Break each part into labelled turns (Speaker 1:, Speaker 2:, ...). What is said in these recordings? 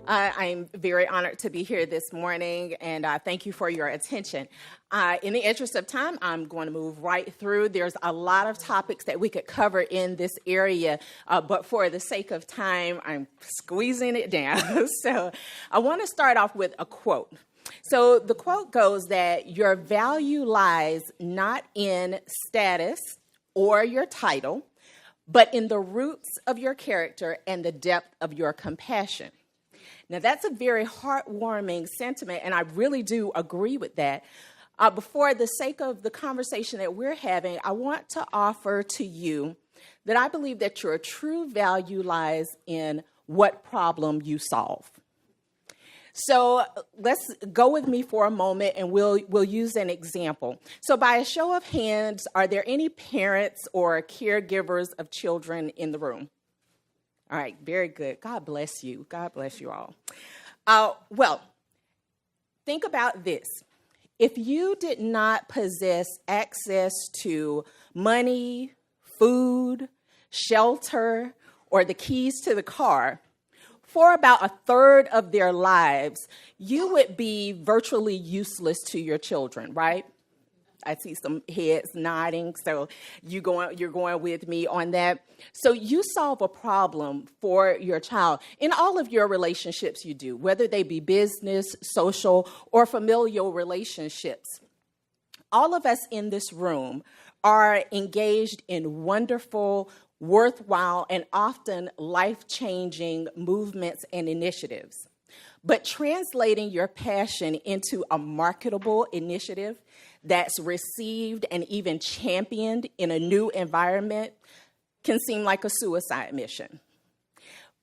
Speaker 1: I'm very honored to be here this morning, and thank you for your attention. In the interest of time, I'm going to move right through. There's a lot of topics that we could cover in this area, but for the sake of time, I'm squeezing it down. So I want to start off with a quote. So the quote goes that your value lies not in status or your title, but in the roots of your character and the depth of your compassion. Now, that's a very heartwarming sentiment, and I really do agree with that. But for the sake of the conversation that we're having, I want to offer to you that I believe that your true value lies in what problem you solve. So let's go with me for a moment, and we'll use an example. So by a show of hands, are there any parents or caregivers of children in the room? All right, very good. God bless you. God bless you all. Well, think about this. If you did not possess access to money, food, shelter, or the keys to the car, for about a third of their lives, you would be virtually useless to your children, right? I see some heads nodding, so you're going with me on that. So you solve a problem for your child in all of your relationships you do, whether they be business, social, or familial relationships. All of us in this room are engaged in wonderful, worthwhile, and often life-changing movements and initiatives. But translating your passion into a marketable initiative that's received and even championed in a new environment can seem like a suicide mission.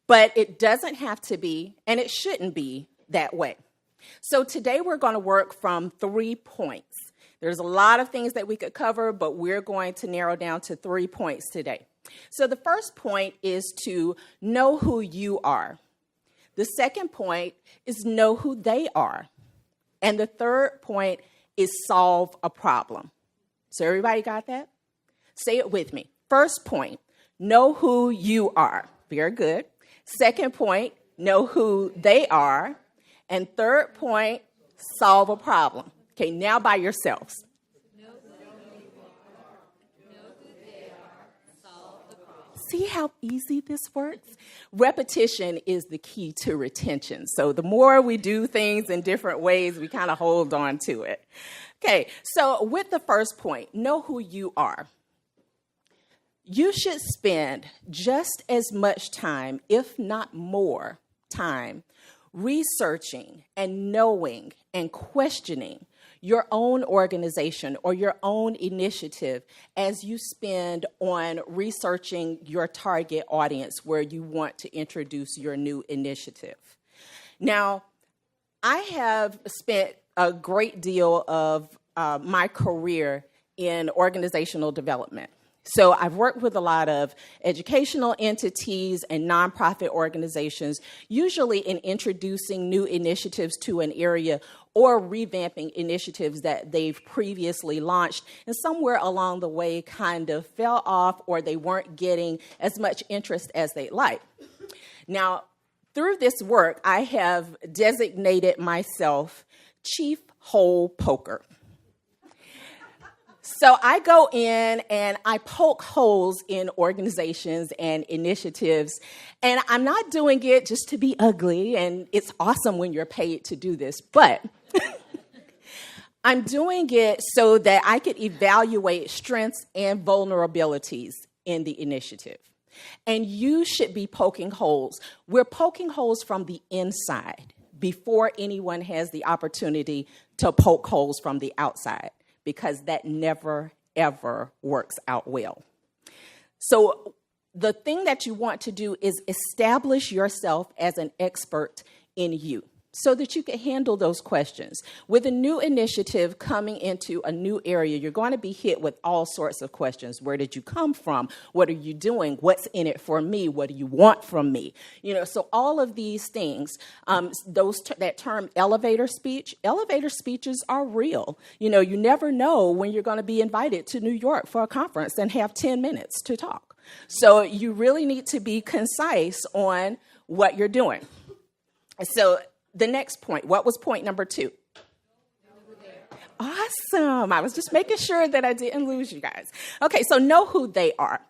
Speaker 1: But it doesn't have to be, and it shouldn't be that way. So today we're going to work from 3 points. There's a lot of things that we could cover, but we're going to narrow down to 3 points today. So the first point is to know who you are. The second point is know who they are. And the third point is solve a problem. So everybody got that? Say it with me. First point, know who you are. Very good. Second point, know who they are. And third point, solve a problem. Okay, now by yourselves. See how easy this works? Repetition is the key to retention. So the more we do things in different ways, we kind of hold on to it. Okay, so with the first point, know who you are. You should spend just as much time, if not more time, researching and knowing and questioning your own organization or your own initiative as you spend on researching your target audience where you want to introduce your new initiative. Now, I have spent a great deal of my career in organizational development. So I've worked with a lot of educational entities and nonprofit organizations, usually in introducing new initiatives to an area or revamping initiatives that they've previously launched, and somewhere along the way kind of fell off or they weren't getting as much interest as they'd like. Now, through this work, I have designated myself Chief Hole Poker. So I go in and I poke holes in organizations and initiatives, and I'm not doing it just to be ugly, and it's awesome when you're paid to do this, but I'm doing it so that I could evaluate strengths and vulnerabilities in the initiative. And you should be poking holes. We're poking holes from the inside before anyone has the opportunity to poke holes from the outside, because that never, ever works out well. So the thing that you want to do is establish yourself as an expert in you so that you can handle those questions. With a new initiative coming into a new area, you're going to be hit with all sorts of questions. Where did you come from? What are you doing? What's in it for me? What do you want from me? So all of these things, that term elevator speeches are real. You never know when you're going to be invited to New York for a conference and have 10 minutes to talk. So you really need to be concise on what you're doing. So the next point, what was point number 2? Awesome. I was just making sure that I didn't lose you guys. Okay, so know who they are.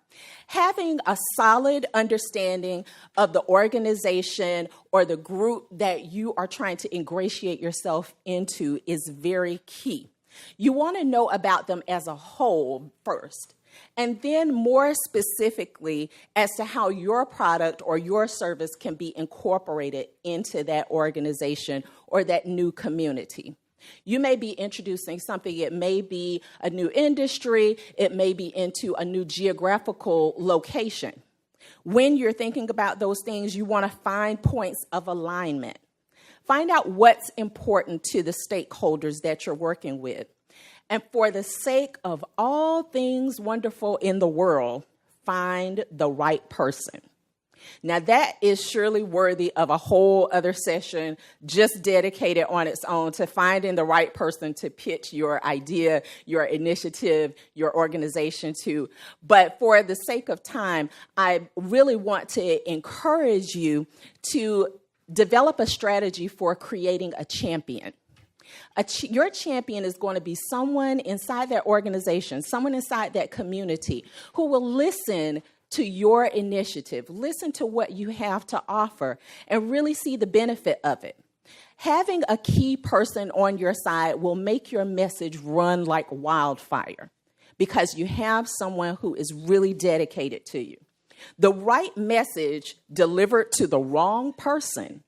Speaker 1: Having a solid understanding of the organization or the group that you are trying to ingratiate yourself into is very key. You want to know about them as a whole first, and then more specifically as to how your product or your service can be incorporated into that organization or that new community. You may be introducing something. It may be a new industry. It may be into a new geographical location. When you're thinking about those things, you want to find points of alignment. Find out what's important to the stakeholders that you're working with. And for the sake of all things wonderful in the world, find the right person. Now, that is surely worthy of a whole other session just dedicated on its own to finding the right person to pitch your idea, your initiative, your organization to. But for the sake of time, I really want to encourage you to develop a strategy for creating a champion. Your champion is going to be someone inside that organization, someone inside that community who will listen to your initiative, listen to what you have to offer, and really see the benefit of it. Having a key person on your side will make your message run like wildfire because you have someone who is really dedicated to you. The right message delivered to the wrong person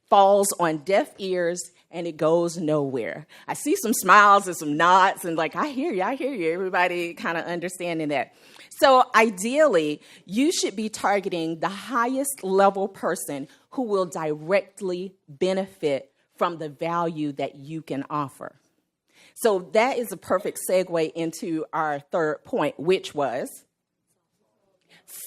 Speaker 1: falls on deaf ears and it goes nowhere. I see some smiles and some nods and I hear you, everybody kind of understanding that. So ideally, you should be targeting the highest level person who will directly benefit from the value that you can offer. So that is a perfect segue into our third point, which was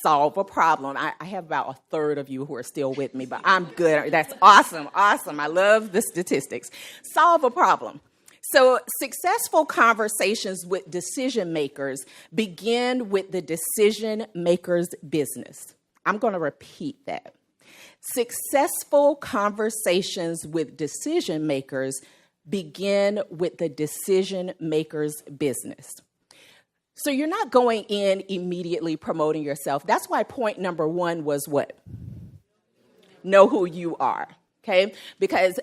Speaker 1: solve a problem. I have about a third of you who are still with me, but I'm good. That's awesome. I love the statistics. Solve a problem. So successful conversations with decision makers begin with the decision maker's business. I'm going to repeat that. Successful conversations with decision makers begin with the decision maker's business. So you're not going in immediately promoting yourself. That's why point number 1 was what? Know who you are, okay? Because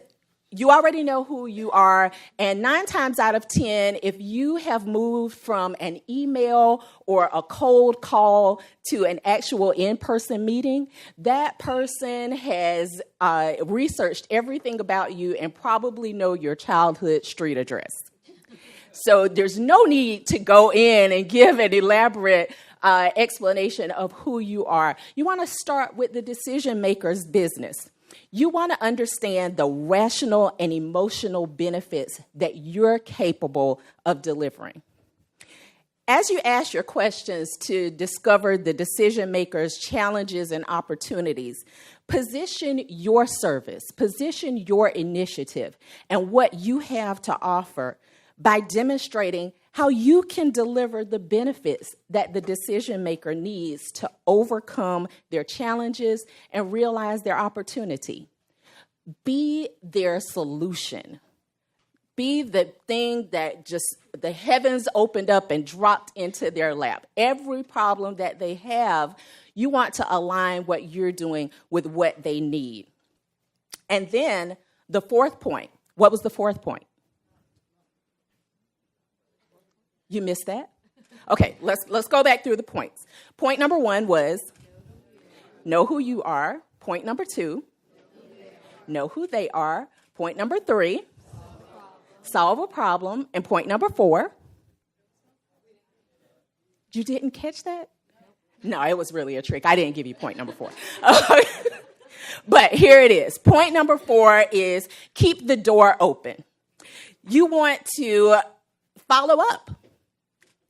Speaker 1: you already know who you are, and 9 times out of 10, if you have moved from an email or a cold call to an actual in-person meeting, that person has researched everything about you and probably know your childhood street address. So there's no need to go in and give an elaborate explanation of who you are. You want to start with the decision maker's business. You want to understand the rational and emotional benefits that you're capable of delivering. As you ask your questions to discover the decision maker's challenges and opportunities, position your service, position your initiative, and what you have to offer by demonstrating how you can deliver the benefits that the decision maker needs to overcome their challenges and realize their opportunity. Be their solution. Be the thing that just the heavens opened up and dropped into their lap. Every problem that they have, you want to align what you're doing with what they need. And then the fourth point. What was the fourth point? You missed that? Okay, let's go back through the points. Point number 1 was know who you are. Point number 2, know who they are. Point number 3, solve a problem. And point number 4, you didn't catch that? No, it was really a trick. I didn't give you point number 4. But here it is. Point number 4 is keep the door open. You want to follow up.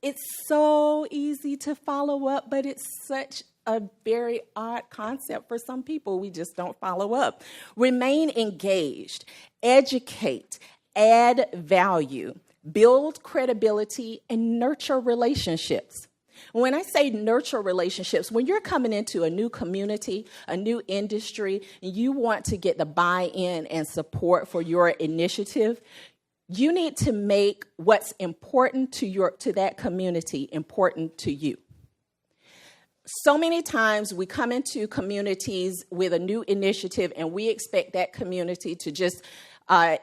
Speaker 1: It's so easy to follow up, but it's such a very odd concept for some people. We just don't follow up. Remain engaged, educate, add value, build credibility, and nurture relationships. When I say nurture relationships, when you're coming into a new community, a new industry, and you want to get the buy-in and support for your initiative, you need to make what's important to that community important to you. So many times we come into communities with a new initiative and we expect that community to just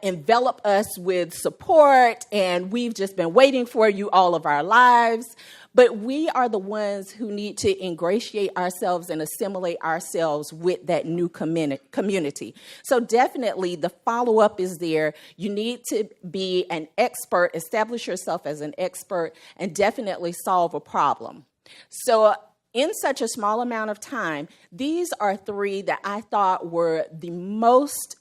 Speaker 1: envelop us with support, and we've just been waiting for you all of our lives. But we are the ones who need to ingratiate ourselves and assimilate ourselves with that new community. So definitely the follow-up is there. You need to be an expert, establish yourself as an expert, and definitely solve a problem. So in such a small amount of time, these are three that I thought were the most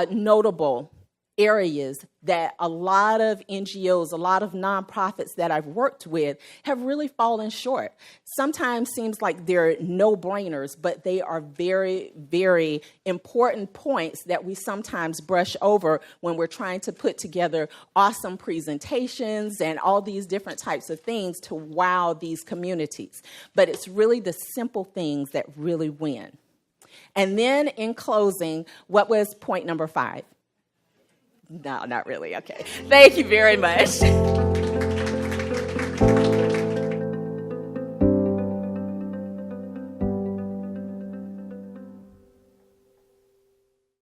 Speaker 1: notable areas that a lot of NGOs, a lot of nonprofits that I've worked with have really fallen short. Sometimes seems like they're no-brainers, but they are very, very important points that we sometimes brush over when we're trying to put together awesome presentations and all these different types of things to wow these communities. But it's really the simple things that really win. And then in closing, what was point number 5? No, not really. Okay. Thank you very much.